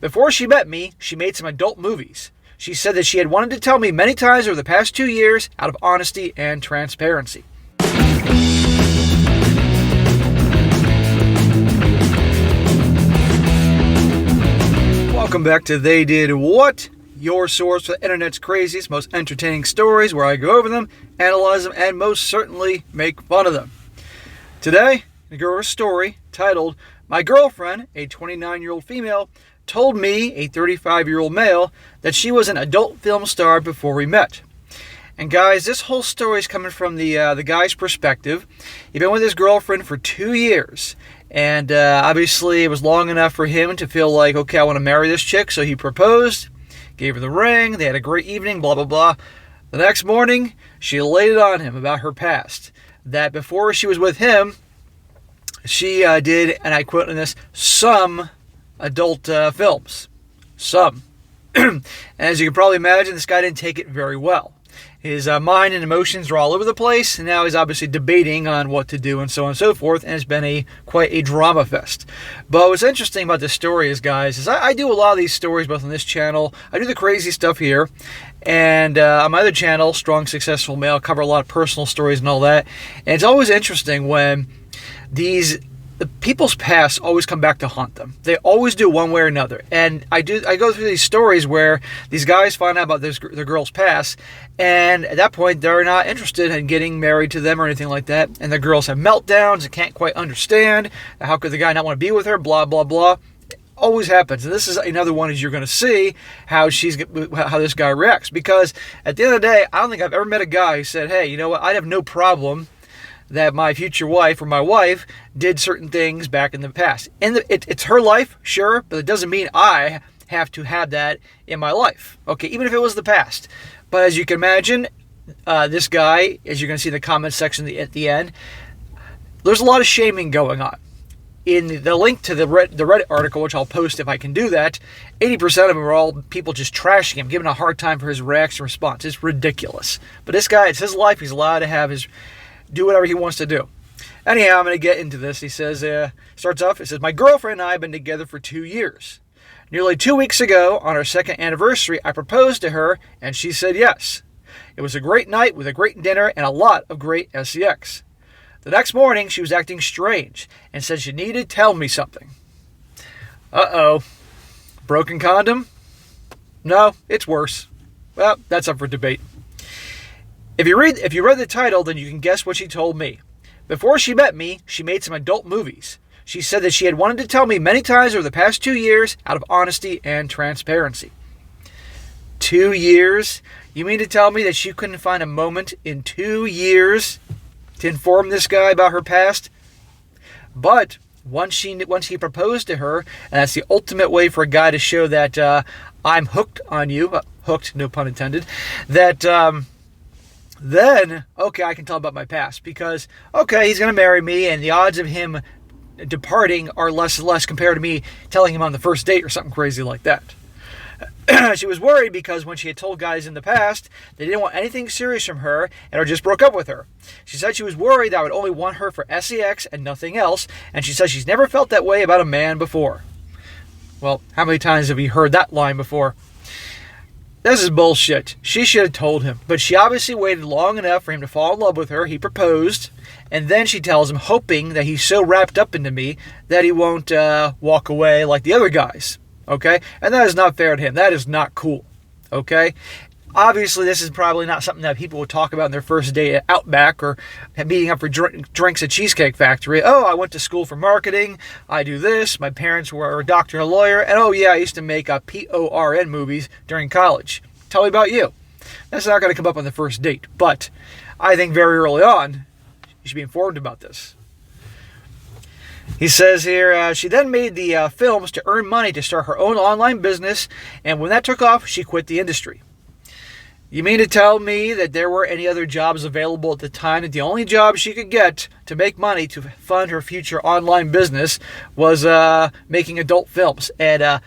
Before she met me, she made some adult movies. She said that she had wanted to tell me many times over the past 2 years out of honesty and transparency. Welcome back to They Did What? Your source for the internet's craziest, most entertaining stories, where I go over them, analyze them, and most certainly make fun of them. Today, I go over a story titled, My Girlfriend, a 29-year-old female, told me, a 35-year-old male, that she was an adult film star before we met. And guys, this whole story is coming from the guy's perspective. He'd been with his girlfriend for 2 years. And obviously, it was long enough for him to feel like, okay, I want to marry this chick. So he proposed, gave her the ring. They had a great evening, blah, blah, blah. The next morning, she laid it on him about her past. That before she was with him, she did, and I quote on this, some adult films. Some. And as you can probably imagine, this guy didn't take it very well. His mind and emotions are all over the place, and now he's obviously debating on what to do and so on and so forth, and it's been quite a drama fest. But what's interesting about this story is, guys, is I do a lot of these stories both on this channel. I do the crazy stuff here, and on my other channel, Strong Successful Male, I cover a lot of personal stories and all that. And it's always interesting when the people's past always come back to haunt them. They always do, one way or another. And I go through these stories where these guys find out about their girl's past, and at that point they're not interested in getting married to them or anything like that. And the girls have meltdowns and can't quite understand how could the guy not want to be with her. Blah blah blah. It always happens. And this is another one, as you're going to see how this guy reacts. Because at the end of the day, I don't think I've ever met a guy who said, "Hey, you know what? I'd have no problem that my future wife or my wife did certain things back in the past." And it's her life, sure, but it doesn't mean I have to have that in my life. Okay, even if it was the past. But as you can imagine, this guy, as you're going to see in the comment section at the end, there's a lot of shaming going on. In the link to the Reddit article, which I'll post if I can do that, 80% of them are all people just trashing him, giving a hard time for his reaction response. It's ridiculous. But this guy, it's his life. He's allowed to do whatever he wants to do. Anyhow, I'm going to get into this. He says, starts off, it says, my girlfriend and I have been together for 2 years. Nearly 2 weeks ago, on our second anniversary, I proposed to her, and she said yes. It was a great night with a great dinner and a lot of great sex. The next morning, she was acting strange and said she needed to tell me something. Uh-oh. Broken condom? No, it's worse. Well, that's up for debate. If you read the title, then you can guess what she told me. Before she met me, she made some adult movies. She said that she had wanted to tell me many times over the past 2 years out of honesty and transparency. 2 years? You mean to tell me that she couldn't find a moment in 2 years to inform this guy about her past? But once he proposed to her, and that's the ultimate way for a guy to show that I'm hooked on you, hooked, no pun intended, that then, okay, I can tell about my past. Because, okay, he's going to marry me, and the odds of him departing are less and less compared to me telling him on the first date or something crazy like that. She was worried because when she had told guys in the past, they didn't want anything serious from her and or just broke up with her. She said she was worried that I would only want her for sex and nothing else, and she said she's never felt that way about a man before. Well, how many times have you heard that line before? This is bullshit. She should have told him. But she obviously waited long enough for him to fall in love with her. He proposed. And then she tells him, hoping that he's so wrapped up into me that he won't walk away like the other guys. Okay? And that is not fair to him. That is not cool. Okay? Obviously, this is probably not something that people would talk about on their first date at Outback or meeting up for drinks at Cheesecake Factory. Oh, I went to school for marketing. I do this. My parents were a doctor and a lawyer. And oh, yeah, I used to make PORN movies during college. Tell me about you. That's not going to come up on the first date. But I think very early on, you should be informed about this. He says here, she then made the films to earn money to start her own online business. And when that took off, she quit the industry. You mean to tell me that there were any other jobs available at the time, that the only job she could get to make money to fund her future online business was making adult films? And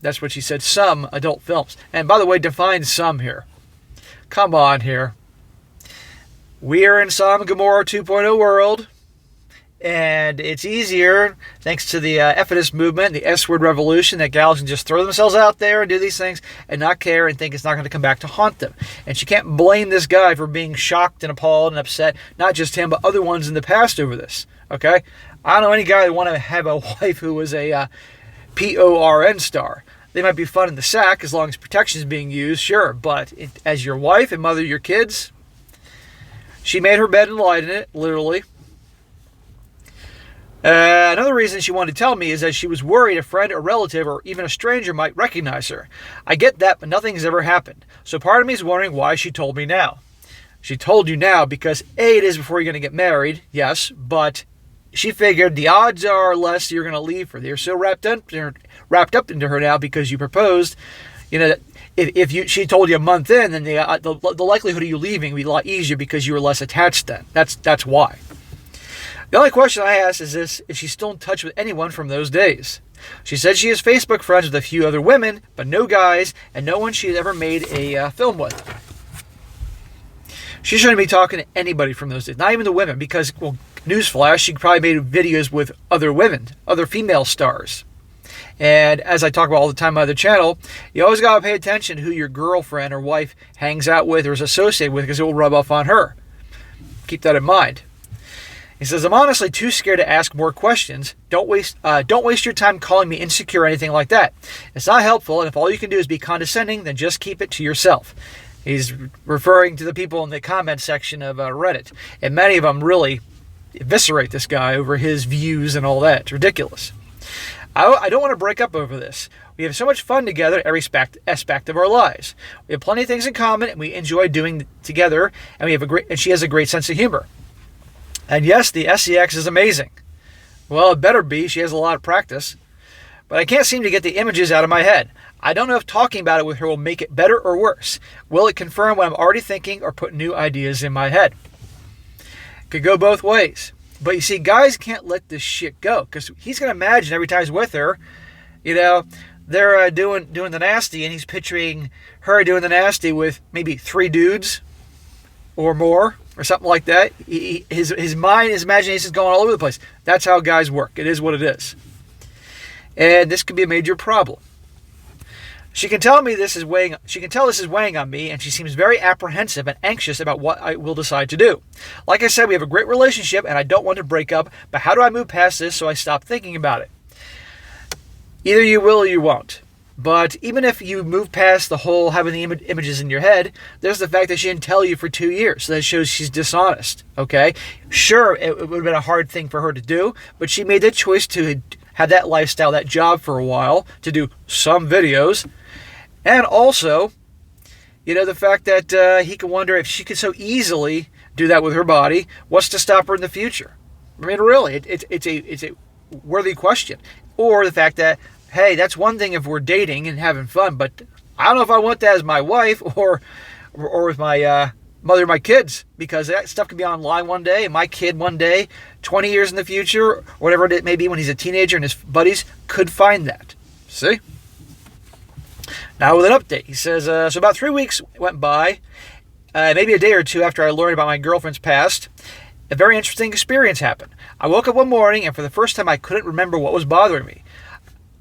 that's what she said, some adult films. And by the way, define some here. Come on here. We are in Sodom and Gomorrah 2.0 world. And it's easier, thanks to the feminist movement, the S-word revolution, that gals can just throw themselves out there and do these things and not care and think it's not going to come back to haunt them. And she can't blame this guy for being shocked and appalled and upset, not just him, but other ones in the past over this. Okay? I don't know any guy that want to have a wife who was a PORN star. They might be fun in the sack as long as protection is being used, sure. But as your wife and mother of your kids, she made her bed and lied in it, literally. Another reason she wanted to tell me is that she was worried a friend or relative or even a stranger might recognize her. I get that, but nothing's ever happened. So part of me is wondering why she told me now. She told you now because A, it is before you're going to get married, yes, but she figured the odds are less you're going to leave her. They're so wrapped up into her now because you proposed. You know, if she told you a month in, then the likelihood of you leaving would be a lot easier because you were less attached then. That's why. The only question I ask is this: if she's still in touch with anyone from those days. She said she is Facebook friends with a few other women, but no guys, and no one she had ever made a film with. She shouldn't be talking to anybody from those days, not even the women, because, well, newsflash, she probably made videos with other women, other female stars. And as I talk about all the time on my other channel, you always got to pay attention to who your girlfriend or wife hangs out with or is associated with, because it will rub off on her. Keep that in mind. He says, I'm honestly too scared to ask more questions. Don't waste your time calling me insecure or anything like that. It's not helpful, and if all you can do is be condescending, then just keep it to yourself. He's referring to the people in the comment section of Reddit, and many of them really eviscerate this guy over his views and all that. It's ridiculous. I don't want to break up over this. We have so much fun together in every aspect of our lives. We have plenty of things in common, and we enjoy doing together, and she has a great sense of humor. And yes, the SEX is amazing. Well, it better be. She has a lot of practice. But I can't seem to get the images out of my head. I don't know if talking about it with her will make it better or worse. Will it confirm what I'm already thinking or put new ideas in my head? Could go both ways. But you see, guys can't let this shit go, because he's going to imagine every time he's with her, you know, they're doing the nasty, and he's picturing her doing the nasty with maybe 3 dudes or more, or something like that. His mind, his imagination is going all over the place. That's how guys work. It is what it is. And this could be a major problem. She can tell this is weighing on me, and she seems very apprehensive and anxious about what I will decide to do. Like I said, we have a great relationship, and I don't want to break up, but how do I move past this so I stop thinking about it? Either you will or you won't. But even if you move past the whole having the images in your head, there's the fact that she didn't tell you for 2 years. So that shows she's dishonest, okay? Sure, it would have been a hard thing for her to do, but she made the choice to have that lifestyle, that job for a while, to do some videos. And also, you know, the fact that he can wonder if she could so easily do that with her body, what's to stop her in the future? I mean, really, it's a worthy question. Or the fact that, hey, that's one thing if we're dating and having fun, but I don't know if I want that as my wife or with my mother of my kids, because that stuff can be online one day, and my kid one day, 20 years in the future, or whatever it may be when he's a teenager, and his buddies could find that. See? Now with an update, he says, so about 3 weeks went by, maybe a day or two after I learned about my girlfriend's past. A very interesting experience happened. I woke up one morning, and for the first time I couldn't remember what was bothering me.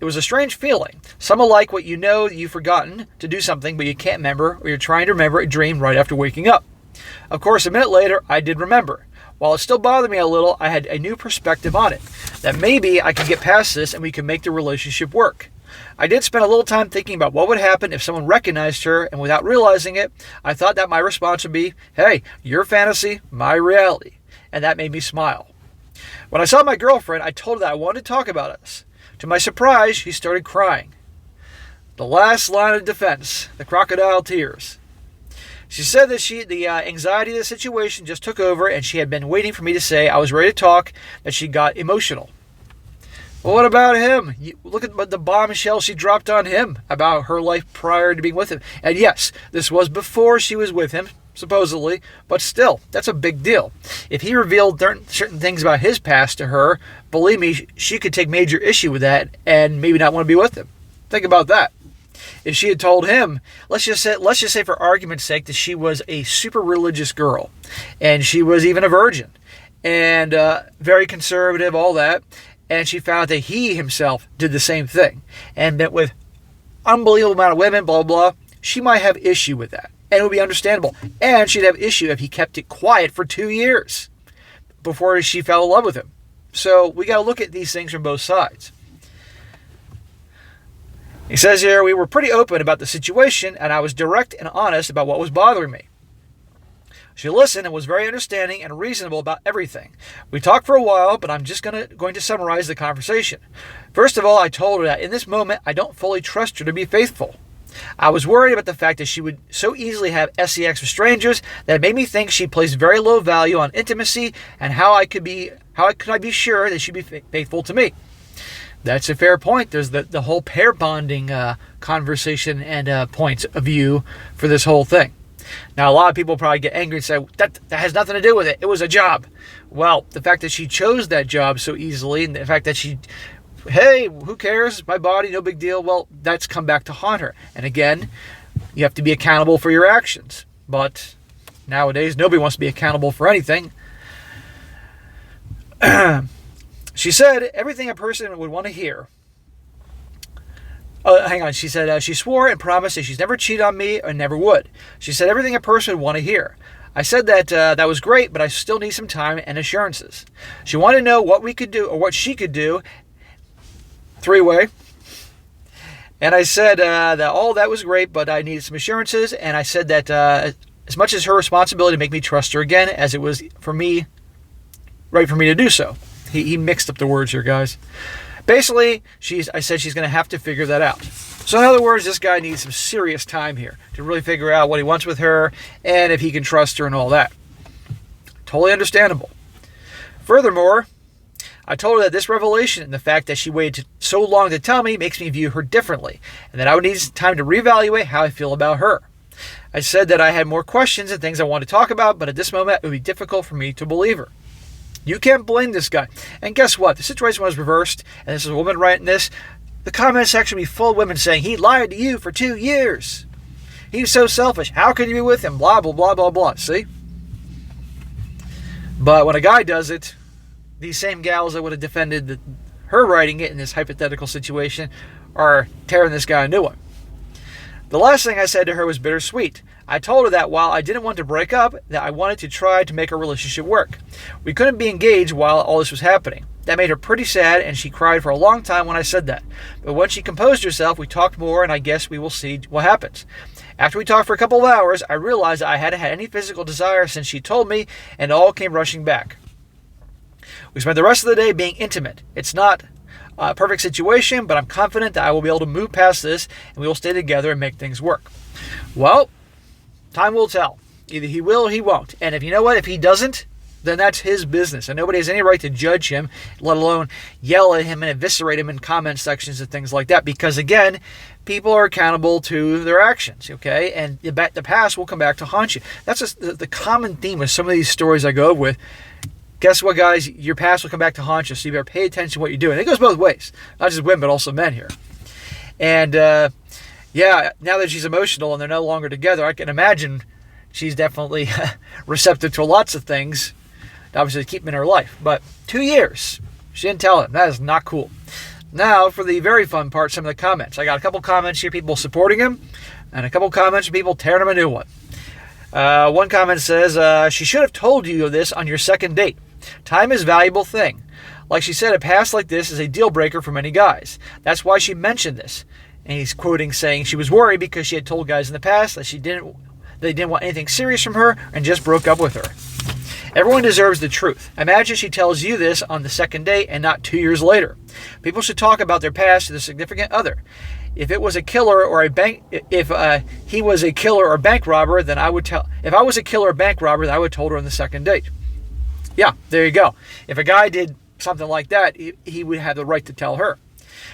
It was a strange feeling. Somewhat like what you know you've forgotten to do something, but you can't remember, or you're trying to remember a dream right after waking up. Of course, a minute later, I did remember. While it still bothered me a little, I had a new perspective on it. That maybe I could get past this and we could make the relationship work. I did spend a little time thinking about what would happen if someone recognized her, and without realizing it, I thought that my response would be, hey, your fantasy, my reality. And that made me smile. When I saw my girlfriend, I told her that I wanted to talk about us. To my surprise, she started crying. The last line of defense, the crocodile tears. She said that the anxiety of the situation just took over, and she had been waiting for me to say I was ready to talk, that she got emotional. Well, what about him? Look at the bombshell she dropped on him about her life prior to being with him. And yes, this was before she was with him, supposedly, but still, that's a big deal. If he revealed certain things about his past to her, believe me, she could take major issue with that and maybe not want to be with him. Think about that. If she had told him, let's just say for argument's sake that she was a super religious girl, and she was even a virgin, and very conservative, all that. And she found that he himself did the same thing, and that with unbelievable amount of women, blah, blah, she might have issue with that. And it would be understandable. And she'd have issue if he kept it quiet for 2 years before she fell in love with him. So we got to look at these things from both sides. He says here, we were pretty open about the situation, and I was direct and honest about what was bothering me. She listened and was very understanding and reasonable about everything. We talked for a while, but I'm just going to summarize the conversation. First of all, I told her that in this moment, I don't fully trust her to be faithful. I was worried about the fact that she would so easily have sex with strangers that it made me think she placed very low value on intimacy, and how could I be sure that she'd be faithful to me? That's a fair point. There's the whole pair bonding conversation and points of view for this whole thing. Now, a lot of people probably get angry and say, that has nothing to do with it. It was a job. Well, the fact that she chose that job so easily, and the fact that hey, who cares? My body, no big deal. Well, that's come back to haunt her. And again, you have to be accountable for your actions. But nowadays, nobody wants to be accountable for anything. She said everything a person would want to hear. Hang on. She said she swore and promised that she's never cheated on me or never would. She said everything a person would want to hear. I said that that was great, but I still need some time and assurances. She wanted to know what we could do or what she could do. 3-way. And I said that all that was great, but I needed some assurances. And I said that as much as her responsibility to make me trust her again, as it was right for me to do so. He mixed up the words here, guys. Basically, I said she's going to have to figure that out. So in other words, this guy needs some serious time here to really figure out what he wants with her and if he can trust her and all that. Totally understandable. Furthermore, I told her that this revelation and the fact that she waited so long to tell me makes me view her differently, and that I would need time to reevaluate how I feel about her. I said that I had more questions and things I want to talk about, but at this moment it would be difficult for me to believe her. You can't blame this guy. And guess what? The situation was reversed, and this is a woman writing this. The comment section would be full of women saying, he lied to you for 2 years. He's so selfish. How could you be with him? Blah, blah, blah, blah, blah. See? But when a guy does it, these same gals that would have defended her writing it in this hypothetical situation are tearing this guy a new one. The last thing I said to her was bittersweet. I told her that while I didn't want to break up, that I wanted to try to make our relationship work. We couldn't be engaged while all this was happening. That made her pretty sad, and she cried for a long time when I said that. But when she composed herself, we talked more, and I guess we will see what happens. After we talked for a couple of hours, I realized I hadn't had any physical desire since she told me, and it all came rushing back. We spent the rest of the day being intimate. It's not a perfect situation, but I'm confident that I will be able to move past this, and we will stay together and make things work. Well, time will tell. Either he will or he won't. And if you know what, if he doesn't, then that's his business. And nobody has any right to judge him, let alone yell at him and eviscerate him in comment sections and things like that. Because again, people are accountable to their actions, okay? And the past will come back to haunt you. That's just the common theme with some of these stories I go with. Guess what, guys? Your past will come back to haunt you, so you better pay attention to what you're doing. It goes both ways. Not just women, but also men here. And, yeah, now that she's emotional and they're no longer together, I can imagine she's definitely receptive to lots of things, obviously to keep them in her life. But 2 years, she didn't tell him. That is not cool. Now, for the very fun part, some of the comments. I got a couple comments here, people supporting him, and a couple comments from people tearing him a new one. One comment says, she should have told you this on your second date. Time is a valuable thing. Like she said, a past like this is a deal breaker for many guys. That's why she mentioned this. And he's quoting saying she was worried because she had told guys in the past that they didn't want anything serious from her and just broke up with her. Everyone deserves the truth. Imagine she tells you this on the second date and not 2 years later. People should talk about their past to their significant other. If he was a killer or bank robber, then I would tell. If I was a killer or bank robber, then I would have told her on the second date. Yeah, there you go. If a guy did something like that, he would have the right to tell her.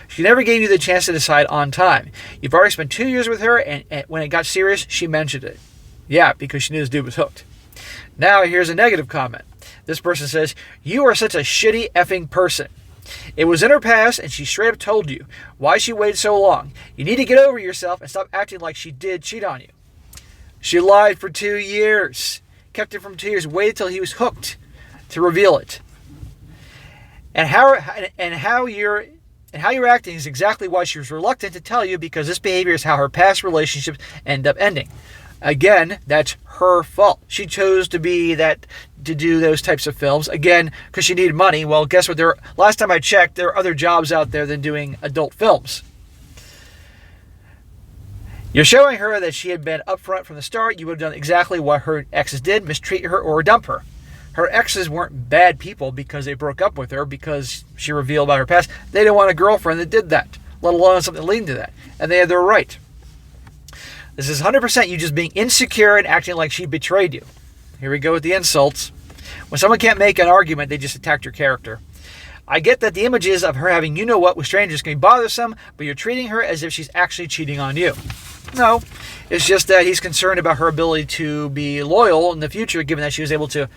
She never gave you the chance to decide on time. You've already spent 2 years with her, and when it got serious, she mentioned it. Yeah, because she knew this dude was hooked. Now, here's a negative comment. This person says, you are such a shitty effing person. It was in her past, and she straight up told you why she waited so long. You need to get over yourself and stop acting like she did cheat on you. She lied for 2 years. Kept it from 2 years. Waited till he was hooked. to reveal it. And how you're acting is exactly why she was reluctant to tell you, because this behavior is how her past relationships end up ending. Again, that's her fault. She chose to do those types of films, again, because she needed money. Well, guess what? Last time I checked, there are other jobs out there than doing adult films. You're showing her that she had been upfront from the start. You would have done exactly what her exes did, mistreat her or dump her. Her exes weren't bad people because they broke up with her because she revealed about her past. They didn't want a girlfriend that did that, let alone something leading to that. And they had their right. This is 100% you just being insecure and acting like she betrayed you. Here we go with the insults. When someone can't make an argument, they just attacked your character. I get that the images of her having you-know-what with strangers can be bothersome, but you're treating her as if she's actually cheating on you. No, it's just that he's concerned about her ability to be loyal in the future, given that she was able to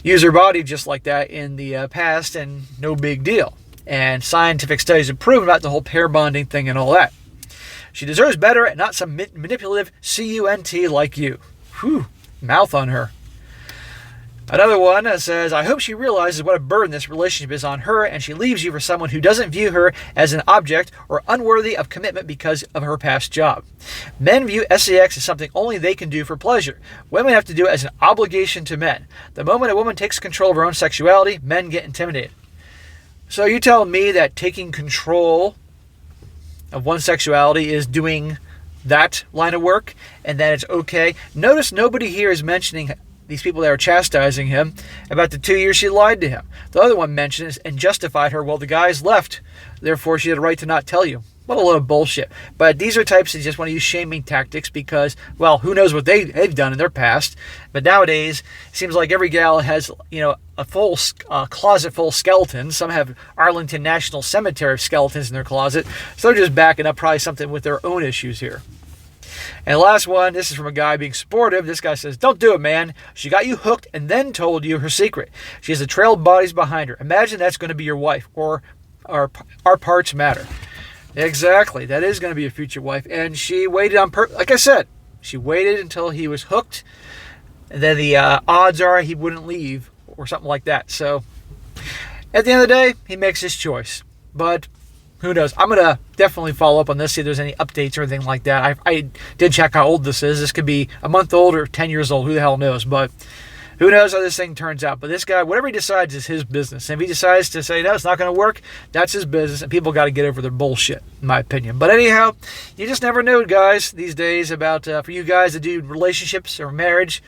use her body just like that in the past, and no big deal. And scientific studies have proven about the whole pair bonding thing and all that. She deserves better and not some manipulative cunt like you. Whew, mouth on her. Another one says, I hope she realizes what a burden this relationship is on her, and she leaves you for someone who doesn't view her as an object or unworthy of commitment because of her past job. Men view sex as something only they can do for pleasure. Women have to do it as an obligation to men. The moment a woman takes control of her own sexuality, men get intimidated. So you telling me that taking control of one's sexuality is doing that line of work, and that it's okay? Notice nobody here is mentioning these people that are chastising him about the 2 years she lied to him. The other one mentions and justified her, well, the guys left, therefore she had a right to not tell you. What a load of bullshit. But these are types that just want to use shaming tactics because, well, who knows what they've done in their past. But nowadays, it seems like every gal has, a full closet full of skeletons. Some have Arlington National Cemetery skeletons in their closet. So they're just backing up probably something with their own issues here. And the last one, this is from a guy being supportive. This guy says, don't do it, man. She got you hooked and then told you her secret. She has a trail of bodies behind her. Imagine that's going to be your wife, or our parts matter. Exactly. That is going to be a future wife. And she waited on like I said, she waited until he was hooked. And then the odds are he wouldn't leave or something like that. So at the end of the day, he makes his choice. But who knows? I'm going to definitely follow up on this, see if there's any updates or anything like that. I did check how old this is. This could be a month old or 10 years old. Who the hell knows? But who knows how this thing turns out. But this guy, whatever he decides is his business. And if he decides to say, no, it's not going to work, that's his business. And people got to get over their bullshit, in my opinion. But anyhow, you just never know, guys, these days about, for you guys that do relationships or marriage,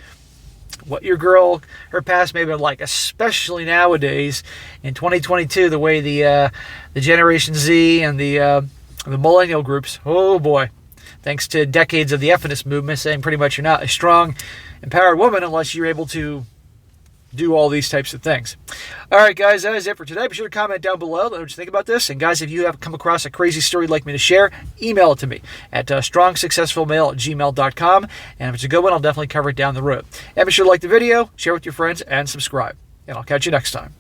what your girl, her past may have been like, especially nowadays in 2022, the way the Generation Z and the millennial groups, oh boy, thanks to decades of the feminist movement saying pretty much you're not a strong, empowered woman unless you're able to do all these types of things. All right, guys, that is it for today. Be sure to comment down below. Let me know what you think about this. And guys, if you have come across a crazy story you'd like me to share, email it to me at strongsuccessfulmale@gmail.com. And if it's a good one, I'll definitely cover it down the road. And be sure to like the video, share with your friends, and subscribe. And I'll catch you next time.